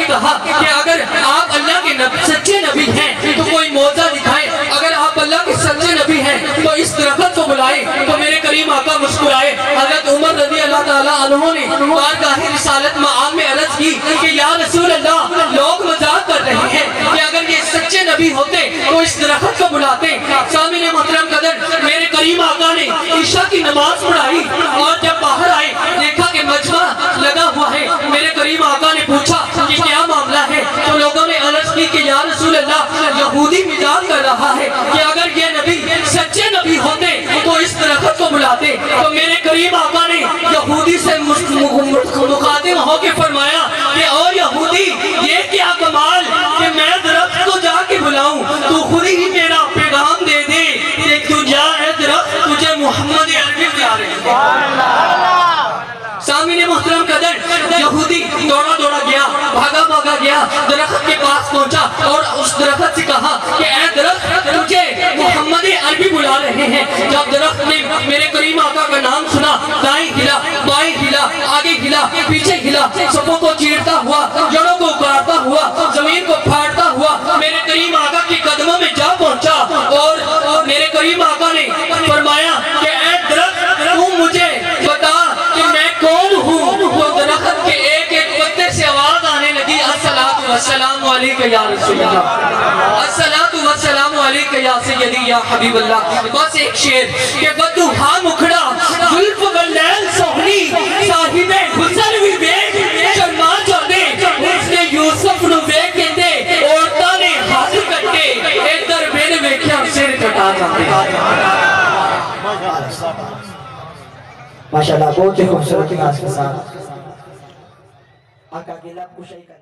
کہا کہ اگر آپ اللہ کے سچے نبی ہیں تو کوئی معجزہ دکھائیں، اگر آپ اللہ کے سچے نبی ہیں تو اس درخت کو بلائیں۔ تو میرے کریم آقا مسکرائے۔ حضرت عمر رضی اللہ تعالیٰ عنہ نے بارگاہ رسالت مآب میں عرض کی کہ یا رسول اللہ، لوگ مذاق کر رہے ہیں کہ اگر یہ سچے نبی ہوتے تو اس درخت کو بلاتے۔ سامعین محترم قدر، میرے کریم آقا نے عشاء کی نماز پڑھائی اور جب باہر آئے دیکھا کہ مجمع لگا ہوا ہے۔ میرے کریم آقا نے پوچھا کہ کیا معاملہ ہے؟ تو لوگوں نے عرض کی کہ یا رسول اللہ، یہودی مزاق کر رہا ہے کہ اگر یہ نبی سچے نبی ہوتے تو اس درخت کو بلاتے۔ تو میرے کریم آقا نے یہودی سے مخاطب ہو کے فرمایا کہ او یہودی، یہ کیا کمال کہ میں درخت کو جا کے بلاؤں، تو خود ہی میرا پیغام دے دے کہ تو جا اے درخت، تجھے محمد عربی بلا رہے ہیں۔ سامعین محترم قدر، یہودی دوڑا دوڑا گیا، بھاگا بھاگا گیا، درخت کے پاس پہنچا اور اس درخت سے کہا کہ اے درخت، تجھے محمد عربی بلا رہے ہیں۔ جب درخت نے میرے کریم آقا کا نام سنا، دائیں ہلا، بائیں ہلا، آگے ہلا، پیچھے ہلا، سبوں کو چیرتا ہوا، جڑوں کو اکاڑتا ہوا، زمین کو پھاڑتا ہوا میرے کریم آقا کے قدموں میں جا پہنچا اور میرے کریم آقا نے فرمایا کہ اے درخت، تو مجھے بتا کہ میں کون ہوں؟ وہ درخت کے ایک ایک پتے سے آواز آنے لگی، الصلاۃ والسلام علیکہ یا رسول اللہ، الصلاۃ والسلام علیکہ یا سیدی یا حبیب اللہ۔ بس ایک شعر کہ بدوہا مکھڑا زلف واللیل سوہنی، صاحب حسن بھی ویکھ شرما جاندے، اس نے یوسف نو ویکھ کہندے عورتاں نے ہاتھ کٹے، ادھر بن ویکھیا سر کٹا جاندے۔ ماشاءاللہ بہت ہی خوبصورت انداز کے ساتھ آقا کی لب کشائی کا